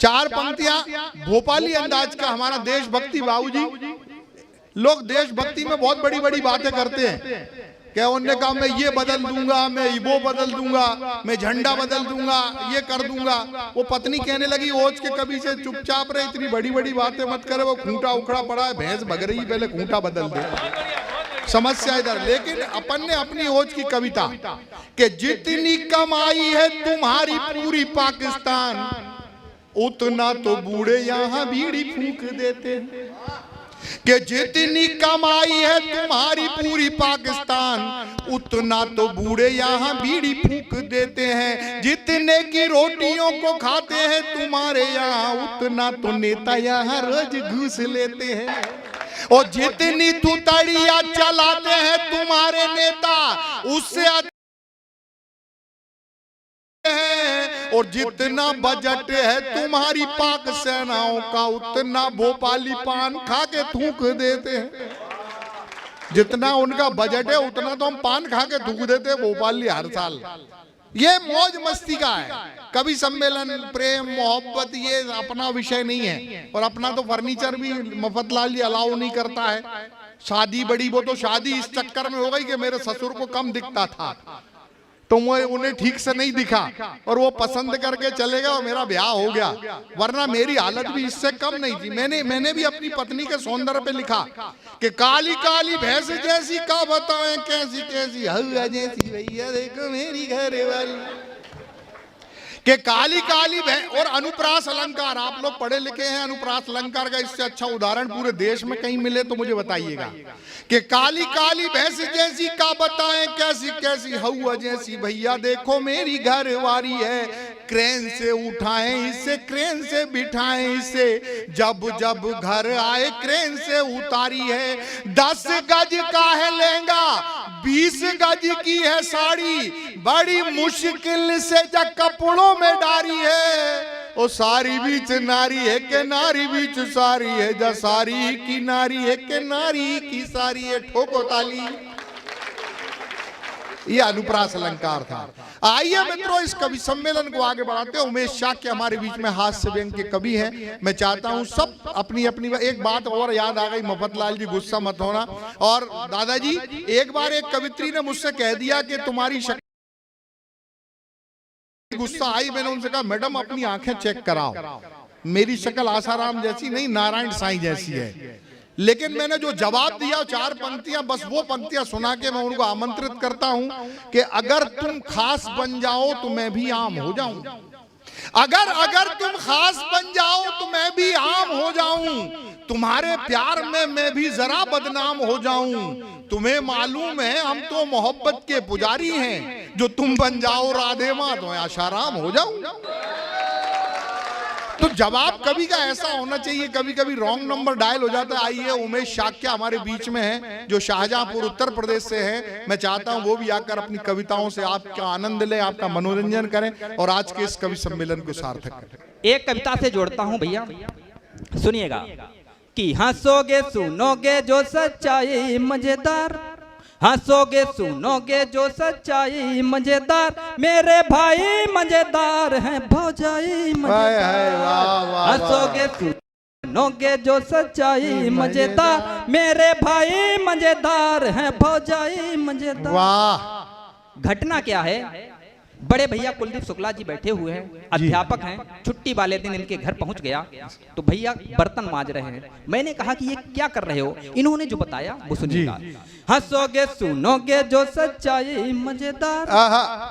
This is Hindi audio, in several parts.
चार पंक्तियां भोपाली अंदाज का हमारा देशभक्ति। बाबूजी लोग देशभक्ति में बहुत बड़ी बड़ी बातें करते हैं। क्या उन्होंने कहा मैं ये बदल दूंगा, मैं वो बदल दूंगा, मैं झंडा बदल दूंगा, ये कर दूंगा। वो पत्नी कहने लगी ओज के कभी से चुपचाप रहे, इतनी बड़ी बड़ी बातें मत करे, वो खूंटा उखड़ा पड़ा है, भैंस भग रही, पहले खूंटा बदल दे। समस्या इधर। लेकिन अपन ने अपनी ओज की कविता कि जितनी कमाई है तुम्हारी पूरी पाकिस्तान, उतना तो बूढ़े यहाँ बीड़ी फूंक देते हैं। कि जितनी कमाई है तुम्हारी पूरी पाकिस्तान, उतना तो बूढ़े यहाँ बीड़ी फूंक देते हैं। जितने की रोटियों को खाते हैं तुम्हारे यहाँ, उतना तो नेता यहाँ रोज घूस लेते हैं। और जितनी तुतड़ियां चलाते हैं तुम्हारे नेता, उससे और जितना बजट है तुम्हारी पाक सेनाओं का, उतना भोपाली पान खा के थूक देते हैं। जितना उनका बजट है उतना तो हम पान खा के थूक देते हैं भोपाली हर साल। ये मौज मस्ती का है। कभी सम्मेलन, प्रेम, मोहब्बत ये अपना विषय नहीं है। और अपना तो फर्नीचर भी मफतलाल जी अलाउ नहीं करता है। शादी बड़ी, वो तो शादी इस चक्कर में हो गई कि मेरे ससुर को कम दिखता था तो मैं उन्हें ठीक से नहीं दिखा और वो पसंद करके चले गए और मेरा ब्याह हो गया। वरना मेरी हालत भी इससे कम नहीं थी। मैंने भी अपनी पत्नी के सौंदर्य पे लिखा कि काली काली भैंस जैसी का बताएं, कैसी कैसी हवा जैसी भैया देखो मेरी घर वाली। कि काली काली भैंस। और अनुप्रास अलंकार, आप लोग पढ़े लिखे हैं, अनुप्रास अलंकार का इससे अच्छा उदाहरण पूरे देश में कहीं मिले तो मुझे बताइएगा। कि काली काली भैंस जैसी का बताएं, कैसी कैसी हवा जैसी भैया देखो मेरी घरवारी है। क्रेन से उठाएं इसे, क्रेन से बिठाएं इसे, जब जब घर आए क्रेन से उतारी है। 10 गज का है लहंगा, 20 गज की है साड़ी, बड़ी मुश्किल से जब कपड़ों में डारी है। ओ सारी बीच नारी है के नारी बीच सारी है, जा सारी की नारी है के नारी की सारी है। ठोको ताली। ये अनुप्रास अलंकार था। आइए मित्रों इस कवि सम्मेलन को आगे बढ़ाते हैं। उमेश शाह के हमारे बीच में हास्य व्यंग के कवि हैं। मैं चाहता हूं सब अपनी अपनी। एक बात और याद आ गई, मफतलाल जी गुस्सा मत होना। और दादाजी एक बार एक कवित्री ने मुझसे कह दिया कि तुम्हारी शक्ल, गुस्सा आई। मैंने उनसे कहा मैडम अपनी आंखें चेक कराओ, मेरी शक्ल आसाराम जैसी नहीं, नारायण साईं जैसी है। लेकिन मैंने जो जवाब दिया 4 पंक्तियां, बस वो पंक्तियां सुना के मैं उनको आमंत्रित करता हूं कि अगर तुम खास बन जाओ तो मैं भी आम हो जाऊं। अगर तुम खास बन जाओ तो मैं भी आम हो जाऊं। तुम्हारे प्यार में मैं भी जरा बदनाम हो जाऊं। तुम्हें मालूम है हम तो मोहब्बत के पुजारी हैं, जो तुम बन जाओ राधे मां तो आशाराम हो जाऊं। तो जवाब कभी का ऐसा होना चाहिए, कभी कभी रॉन्ग नंबर डायल हो जाता है। आइए उमेश शाक्य हमारे बीच में है, जो शाहजहांपुर उत्तर प्रदेश से है। मैं चाहता हूं वो भी आकर अपनी कविताओं से आपका आनंद ले, आपका मनोरंजन करें और आज के इस कवि सम्मेलन को सार्थक करें। एक कविता से जोड़ता हूं भैया, सुनिएगा। कि हंसोगे सुनोगे जो सच्चाई मजेदार, हंसोगे सुनोगे जो सच्चाई मजेदार, मेरे भाई मजेदार हैं भौजाई मजेदार। हंसोगे सुनोगे जो सच्चाई मजेदार, मेरे भाई मजेदार हैं भौजाई मजेदार। वाह। घटना क्या है, बड़े भैया कुलदीप शुक्ला जी बैठे हुए हैं, अध्यापक हैं। छुट्टी वाले दिन इनके घर पहुंच गया तो भैया बर्तन मांज रहे हैं। मैंने कहा कि ये क्या कर रहे हो, इन्होंने जो बताया वो सुनिएगा। हंसोगे सुनोगे जो सच्चाई मजेदार,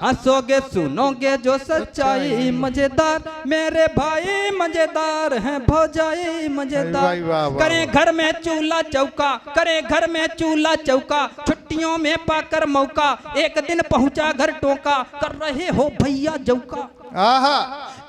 हंसोगे सुनोगे जो सच्चाई मजेदार, मेरे भाई मजेदार हैं भौजाई मजेदार। करें घर में चूल्हा चौका, करें घर में चूल्हा चौका, छुट्टियों में पाकर मौका, एक दिन पहुंचा घर टोका, कर रहे हो भैया जौका।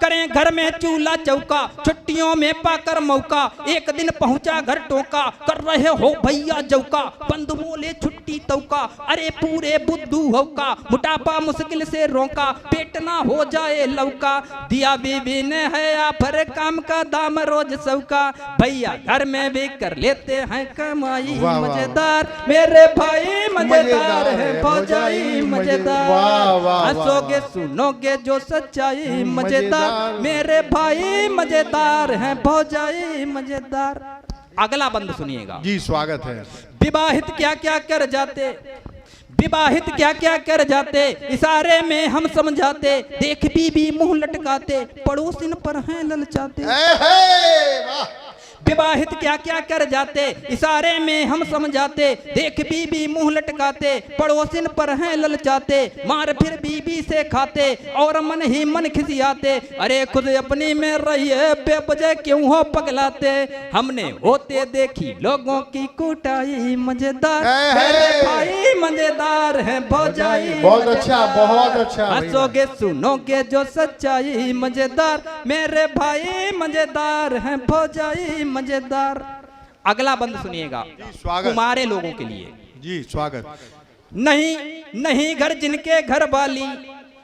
करें घर में चूल्हा चौका, छुट्टियों में पाकर मौका, एक दिन पहुंचा घर टोका, कर रहे हो भैया जौका। बंद बोले छुट्टी तौका, अरे पूरे बुद्धू होका, मोटापा मुश्किल से रोका, पेट ना हो जाए लौका। दिया बीबी ने है आफर काम का दाम रोज सौका, भैया घर में भी कर लेते हैं कमाई मजेदार, मेरे भाई मजेदार है भौजाई मजेदार। हंसोगे सुनोगे जो सच्चाई मजेदार, मजेदार। मेरे भाई मजेदार हैं भौजाई मजेदार। अगला बंद सुनिएगा जी स्वागत है। विवाहित क्या क्या कर जाते, विवाहित क्या क्या कर जाते, इशारे में हम समझाते, देख बीबी मुंह लटकाते, पड़ोसिन पर हैं ललचाते। वाह। विवाहित क्या क्या कर जाते, इशारे में हम समझाते, देख बीबी मुंह लटकाते, पड़ोसिन पर हैं ललचाते, मार फिर बीबी से खाते और मन ही मन खिसियाते। अरे खुद अपनी में रहिए बेवजह क्यों हो पगलाते, हमने होते देखी लोगों की कुटाई मजेदार। मेरे भाई मजेदार है भौजाई बहुत अच्छा बहुत अच्छा। हंसोगे सुनोगे जो सच्चाई मजेदार। मेरे भाई मजेदार है भौजाई मजेदार। अगला बंद सुनिएगा स्वागत। कुमारे लोगों के लिए जी स्वागत। नहीं नहीं घर जिनके घर वाली,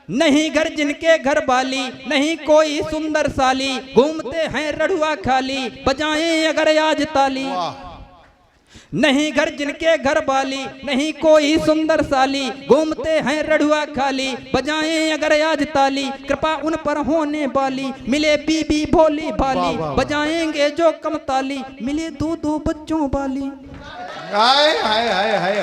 नहीं घर जिनके घर वाली, नहीं कोई सुंदर साली, घूमते हैं रड़ुआ खाली, बजाएं अगर आज ताली। नहीं घर जिनके घर वाली, नहीं कोई सुंदर साली, घूमते हैं रड़ुआ खाली, बजाएं अगर आज ताली, कृपा उन पर होने वाली, मिले बीबी भोली भाली, बजाएंगे जो कम ताली, मिले दो दो बच्चों वाली।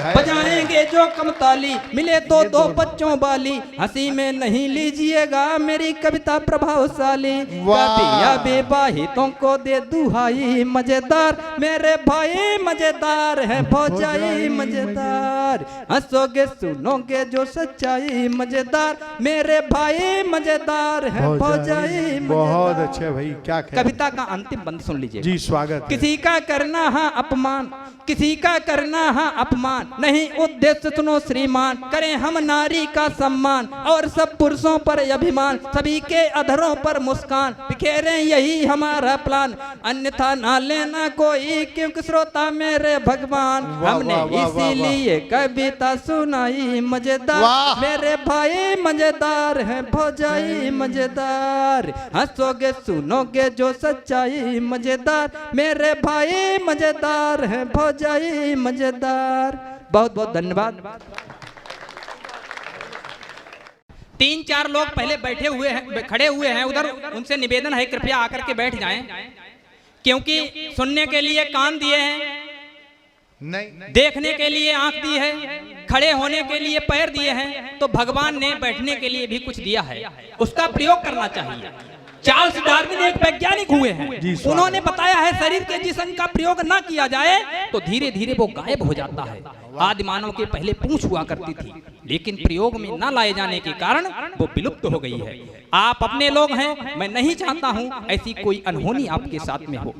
बजाएंगे जो कम ताली, मिले दो दो बच्चों वाली, हंसी में नहीं लीजिएगा मेरी कविता प्रभावशाली, कविया विवाहितों को दे दुहाई मजेदार। मेरे भाई मजेदार है भौजाई मजेदार, हंसोगे सुनोगे जो सच्चाई मजेदार। मेरे भाई मजेदार है भौजाई। बहुत अच्छे भाई, क्या कविता का अंतिम बंद सुन लीजिए जी स्वागत। किसी का करना है अपमान, किसी का करना है अपमान, नहीं उद्देश्य सुनो श्रीमान, करें हम नारी का सम्मान और सब पुरुषों पर अभिमान, सभी के अधरों पर मुस्कान बिखेरें यही हमारा प्लान, अन्यथा ना लेना कोई क्योंकि श्रोता मेरे भगवान। हमने इसीलिए कविता सुनाई मजेदार। मेरे भाई मजेदार है भौजाई मजेदार, हंसोगे सुनोगे जो सच्चाई मजेदार। मेरे भाई मजेदार है भौजाई मजेदार। बहुत बहुत धन्यवाद। 3-4 लोग पहले बैठे हुए हैं, खड़े हुए हैं उधर, उनसे निवेदन है कृपया आकर के बैठ जाएं, क्योंकि सुनने के लिए कान दिए हैं, नहीं देखने के लिए आंख दी है, खड़े होने के लिए पैर दिए हैं, तो भगवान ने बैठने के लिए भी कुछ दिया है, उसका प्रयोग करना चाहिए। चार्ल्स डार्विन एक वैज्ञानिक हुए हैं, उन्होंने बताया है शरीर के जिस अंग का प्रयोग ना किया जाए तो धीरे धीरे वो गायब हो जाता है। आदि मानव के पहले पूंछ हुआ करती थी, लेकिन प्रयोग में न लाए जाने के कारण वो विलुप्त हो गई है। आप अपने लोग हैं, मैं नहीं चाहता हूं ऐसी कोई अनहोनी आपके साथ में हो।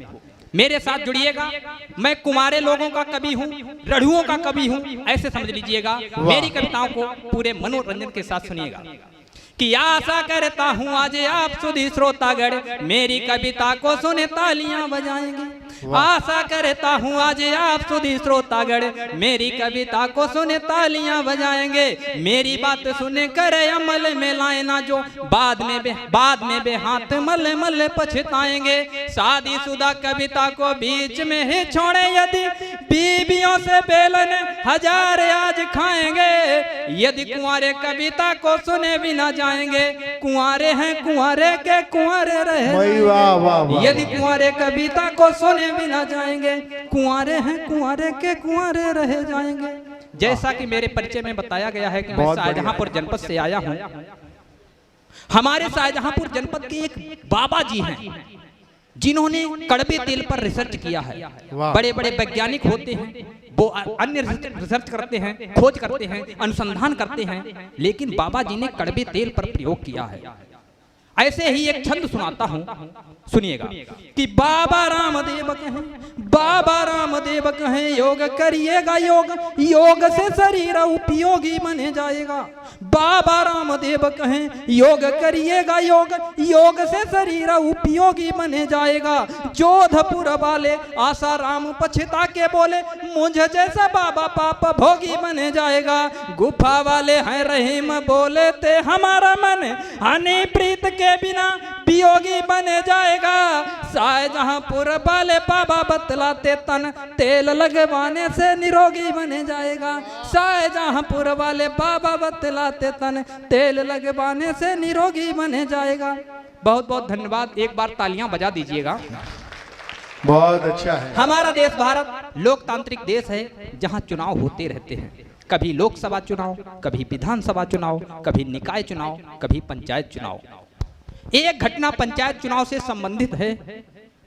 मेरे साथ जुड़िएगा, मैं कुमारे लोगों का कवि हूँ, रढ़ुओं का कवि हूँ, ऐसे समझ लीजिएगा। मेरी कविताओं को पूरे मनोरंजन के साथ सुनिएगा कि आशा करता हूँ आज आप सुधी श्रोतागण मेरी कविता को सुने तालियां बजाएंगे। आशा करता हूँ आज आप सुधी श्रोतागण मेरी कविता को सुने तालियां बजाएंगे। मेरी बात सुने कर अमल में लाए ना जो बाद में बे हाथ मल मल पछताएंगे। शादीशुदा कविता को बीच में ही छोड़े यदि बीबियों से बेलन 1000 आज खाएंगे। यदि कुंवारे कविता को सुने भी ना जाएंगे, कुंवारे हैं कुंवारे के कुंवारे रहे। यदि कुंवारे कविता को सुने भी ना जाएंगे, कुंवारे हैं कुंवारे के कुंवारे रह जाएंगे। जैसा कि मेरे परिचय में बताया गया है कि मैं शाहजहांपुर जनपद से आया हूं। हमारे शाहजहांपुर जनपद के एक बाबा जी हैं जिन्होंने कड़वे तेल पर रिसर्च किया है। बड़े बड़े वैज्ञानिक होते हैं, वो अन्य रिसर्च करते हैं, खोज करते हैं, अनुसंधान करते हैं, लेकिन बाबा जी ने कड़वे तेल पर प्रयोग किया है। ऐसे ही एक छंद सुनाता हूं, सुनिएगा कि बाबा रामदेव कहें, बाबा रामदेव कहें योग करिएगा योग, योग से शरीर उपयोगी बने जाएगा। बाबा रामदेव कहें योग करिएगा योग, योग से शरीर उपयोगी बने जाएगा। जोधपुर वाले आसाराम पछता के बोले मुझे जैसा बाबा पाप भोगी बने जाएगा। गुफा वाले हैं रहीम बोले थे हमारा मन हनी प्रीत के बिना वियोगी बने जाएगा। शाहजहांपुर वाले बाबा बतलाते तन तेल लगवाने से निरोगी बने जाएगा। शाहजहांपुर वाले बाबा बतलाते तन तेल लगवाने से निरोगी बने जाएगा। बहुत बहुत धन्यवाद। एक बार तालियां बजा दीजिएगा। बहुत अच्छा है। हमारा देश भारत लोकतांत्रिक देश है जहां चुनाव होते रहते हैं। कभी लोकसभा चुनाव, कभी विधानसभा चुनाव, कभी निकाय चुनाव, कभी पंचायत चुनाव। एक घटना पंचायत चुनाव से संबंधित है।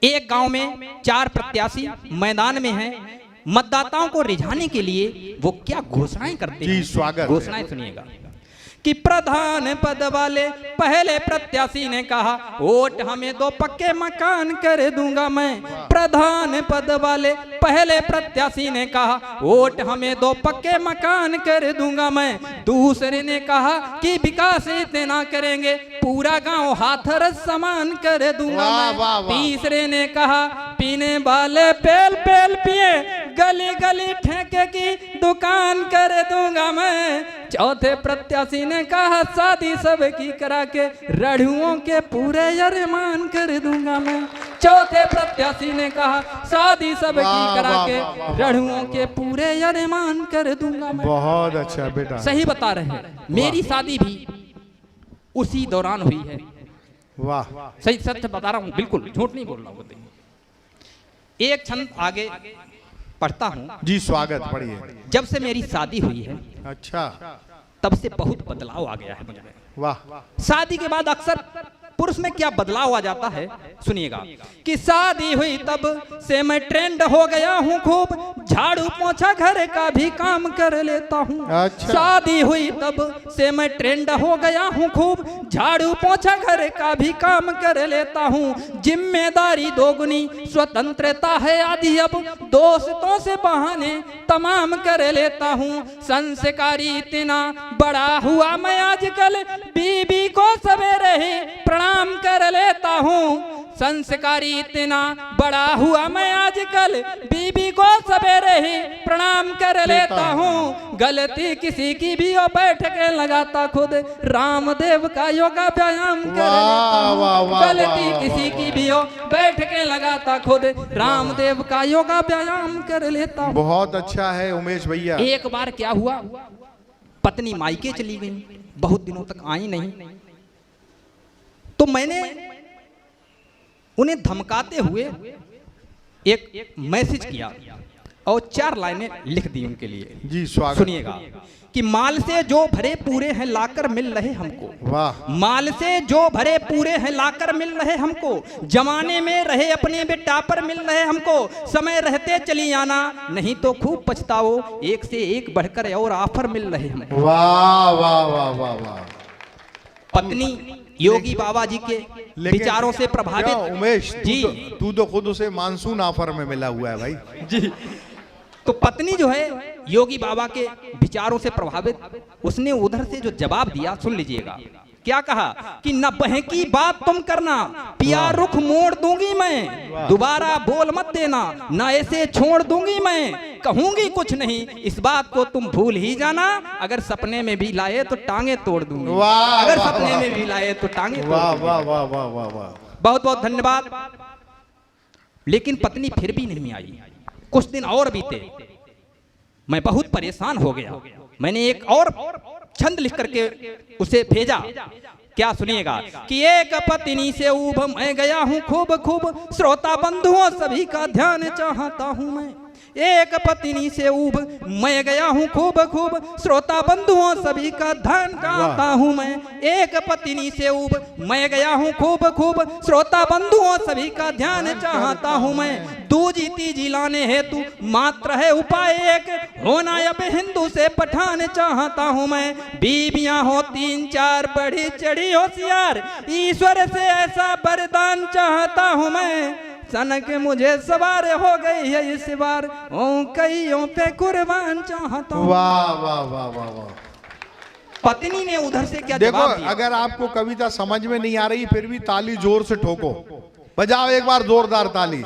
एक गांव में 4 प्रत्याशी मैदान में हैं। मतदाताओं को रिझाने के लिए वो क्या घोषणाएं करते हैं? जी स्वागत। घोषणाएं सुनिएगा कि प्रधान पद वाले पहले प्रत्याशी ने कहा, वोट हमें दो पक्के मकान कर दूंगा मैं। प्रधान पद वाले पहले प्रत्याशी ने कहा, वोट हमें दो पक्के मकान कर दूंगा मैं। दूसरे ने कहा कि विकास इतना करेंगे पूरा गांव हाथरस समान कर दूंगा मैं। तीसरे ने कहा, पीने वाले पेल पेल पिए गली गली ठेके की दुकान कर दूंगा मैं। चौथे प्रत्याशी ने कहा, शादी सबकी करा के रढ़ुओं के पूरे अरमान कर दूंगा मैं। चौथे प्रत्याशी ने कहा, शादी सबकी करा के रढ़ुओं के पूरे अरमान कर दूंगा मैं। बहुत अच्छा बेटा। सही बता रहे हैं। मेरी शादी भी उसी दौरान हुई है। वाह। सही सत्य बता रहा हूँ, बिल्कुल झूठ नहीं बोल रहा हूँ। एक छंद आगे पढ़ता हूँ। जी स्वागत, पढ़िए। जब से मेरी शादी हुई है, अच्छा, तब से बहुत बदलाव आ गया है मुझ में। वाह। शादी के बाद अक्सर पुरुष में क्या बदलाव आ जाता है, सुनिएगा कि शादी हुई तब से मैं ट्रेंड हो गया हूँ खूब, झाड़ू पोछा घर का भी काम कर लेता हूँ। अच्छा। शादी हुई तब से मैं ट्रेंड हो गया हूँ खूब, झाड़ू पोछा घर का भी काम कर लेता हूँ। जिम्मेदारी दोगुनी स्वतंत्रता है आदि, अब दोस्तों से बहाने तमाम कर लेता हूँ। संस्कारी इतना बड़ा हुआ मैं आजकल, बीबी को सवेरे ही प्रणाम कर लेता हूँ। संस्कारी इतना बड़ा हुआ मैं आजकल, बीबी को सवेरे ही प्रणाम कर लेता हूँ। गलती किसी की भी हो बैठ के लगाता खुद रामदेव का योगा व्यायाम कर लेता हूँ। गलती किसी की भी हो बैठ के लगाता खुद रामदेव का योगा व्यायाम कर लेता हूँ। बहुत अच्छा है उमेश भैया। एक बार क्या हुआ, पत्नी मायके चली गई, बहुत दिनों तक आई नहीं। तो मैंने उन्हें धमकाते हुए एक मैसेज किया और 4 लाइनें लिख दी उनके लिए। जी स्वागत। सुनिएगा कि माल से जो भरे पूरे हैं लाकर मिल रहे हमको। वाह। माल से जो भरे पूरे हैं लाकर मिल रहे हमको, जमाने में रहे अपने बेटा पर मिल रहे हमको। समय रहते चली आना नहीं तो खूब पछताओ, एक से एक बढ़कर और ऑफर मिल रहे हमको। वाह वाह वाह वाह वाह। पत्नी योगी बाबा जी के विचारों से प्रभावित। उमेश जी, तू तो खुद उसे मानसून ऑफर में मिला हुआ है भाई। जी। तो पत्नी जो है योगी बाबा के विचारों से प्रभावित, उसने उधर से जो जवाब दिया सुन लीजिएगा। क्या कहा कि न बहकी बात तुम करना, पिया रुख मोड़ दूंगी मैं, दोबारा बोल मत देना, न ऐसे छोड़ दूंगी मैं, कहूंगी कुछ नहीं, इस बात को तुम भूल ही जाना, अगर सपने में भी लाए तो टांगे तोड़ दूंगी। अगर सपने में भी लाए तो टांगे तोड़ दूंगी। वाह वाह वाह वाह वाह। बहुत बहुत धन्यवाद। लेकिन पत्नी फिर भी नहीं आई। कुछ दिन और बीते, मैं बहुत परेशान हो गया। मैंने एक और छंद लिख करके उसे भेजा। क्या सुनिएगा कि एक पत्नी से ऊब मैं गया हूँ खूब खूब, श्रोता बंधुओं सभी का ध्यान चाहता हूँ मैं। एक पत्नी से ऊब मैं गया हूँ खूब खूब, श्रोता बंधुओं सभी का ध्यान चाहता हूँ मैं। एक पत्नी से ऊब मैं गया हूँ खूब खूब, श्रोता बंधुओं सभी का ध्यान चाहता हूँ मैं। दूजी तीजी लाने हेतु मात्र है उपाय एक, होना अब हिंदू से पठान चाहता हूँ मैं। बीबियां हो 3-4 बढ़ी चढ़ी होशियार, ईश्वर से ऐसा वरदान चाहता हूँ मैं। सनक मुझे सवार हो गई है इस बार, कईयों पे कुर्बान चाहता हूं। वाह वाह वाह वाह वाह। पत्नी ने उधर से क्या देखो, जवाब दिया? अगर आपको कविता समझ में नहीं आ रही फिर भी ताली जोर से ठोको, बजाओ एक बार जोरदार ताली।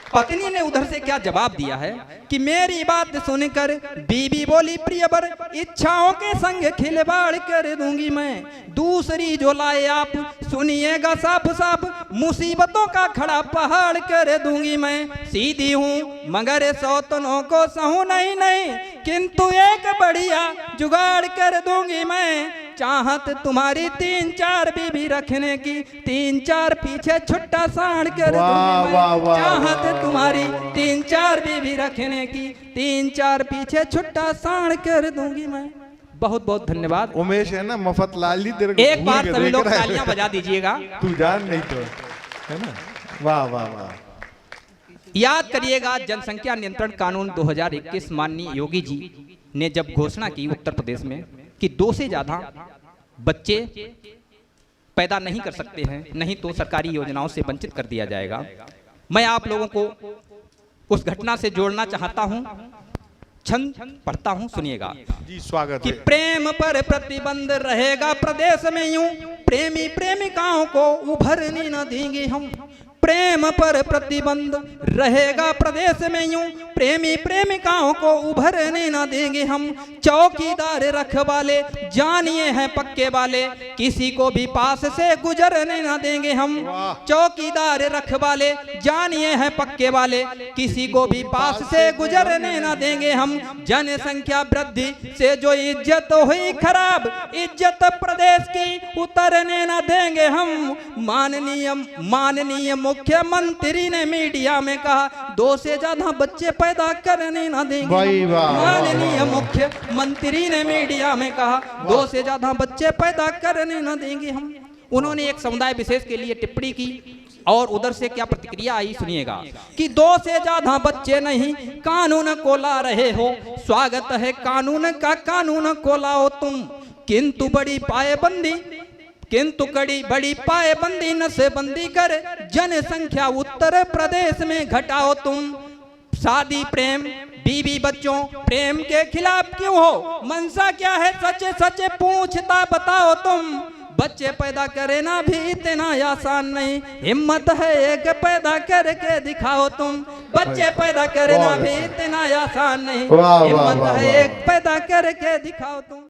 पत्नी ने उधर से क्या जवाब दिया है कि मेरी बात सुनकर बीबी बोली, प्रियवर इच्छाओं के संग खिलवाड़ कर दूंगी मैं। दूसरी जो लाए आप सुनिएगा साफ साफ, मुसीबतों का खड़ा पहाड़ कर दूंगी मैं। सीधी हूँ मगर सौतनों को सहूं नहीं नहीं, किंतु एक बढ़िया जुगाड़ कर दूंगी मैं। चाहत तुम्हारी 3-4 बीबी रखने की, 3-4 पीछे छुट्टा साड़ कर दूंगी मैं। चाहत तुम्हारी 3-4 बीबी रखने की, 3-4 पीछे छुट्टा साड़ कर दूंगी मैं। बहुत बहुत धन्यवाद। उमेश है ना मफत लाली, तेरे को एक बार सभी लोग तालियां बजा दीजिएगा। तू जान नहीं तो है ना। वाह वाह वाह। याद करिएगा, जनसंख्या नियंत्रण कानून 2021 माननीय योगी जी ने जब घोषणा की उत्तर प्रदेश में कि 2 से ज्यादा बच्चे पैदा नहीं कर सकते हैं, नहीं तो सरकारी योजनाओं से वंचित कर दिया जाएगा। मैं आप लोगों को उस घटना से जोड़ना चाहता हूं, छंद पढ़ता हूं, सुनिएगा जी। स्वागत कि है। प्रेम पर प्रतिबंध रहेगा प्रदेश में यूं, प्रेमी प्रेमिकाओं को उभरने न देंगे हम। प्रेम पर प्रतिबंध रहेगा प्रदेश में यूं, प्रेमी प्रेमिकाओं को उभरने न देंगे हम। चौकीदार रखवाले जानिए हैं पक्के वाले, किसी को भी पास से गुजरने न देंगे हम। चौकीदार रखवाले जानिए हैं पक्के वाले, किसी को भी पास से गुजरने न देंगे हम। जनसंख्या वृद्धि से जो इज्जत हुई खराब, इज्जत प्रदेश की उतरने न देंगे हम। माननीय मुख्यमंत्री ने मीडिया में कहा 2 से ज्यादा बच्चे पैदा करने न देंगे। माननीय मुख्यमंत्री ने मीडिया में कहा 2 से ज्यादा बच्चे पैदा करने न देंगे हम। उन्होंने एक समुदाय विशेष के लिए टिप्पणी की और उधर से क्या प्रतिक्रिया आई सुनिएगा कि 2 से ज्यादा बच्चे नहीं, कानून को ला रहे हो। स्वागत है कानून का, कानून को लाओ तुम, किंतु बड़ी पाएबंदी नशेबंदी कर जनसंख्या उत्तर प्रदेश में घटाओ तुम। शादी प्रेम बीवी बच्चों प्रेम के खिलाफ क्यों हो, मंशा क्या है सच सच पूछता बताओ तुम। बच्चे पैदा करे ना भी इतना आसान नहीं, हिम्मत है एक पैदा करके दिखाओ तुम। बच्चे पैदा करे ना भी इतना आसान नहीं, हिम्मत है एक पैदा करके दिखाओ तुम।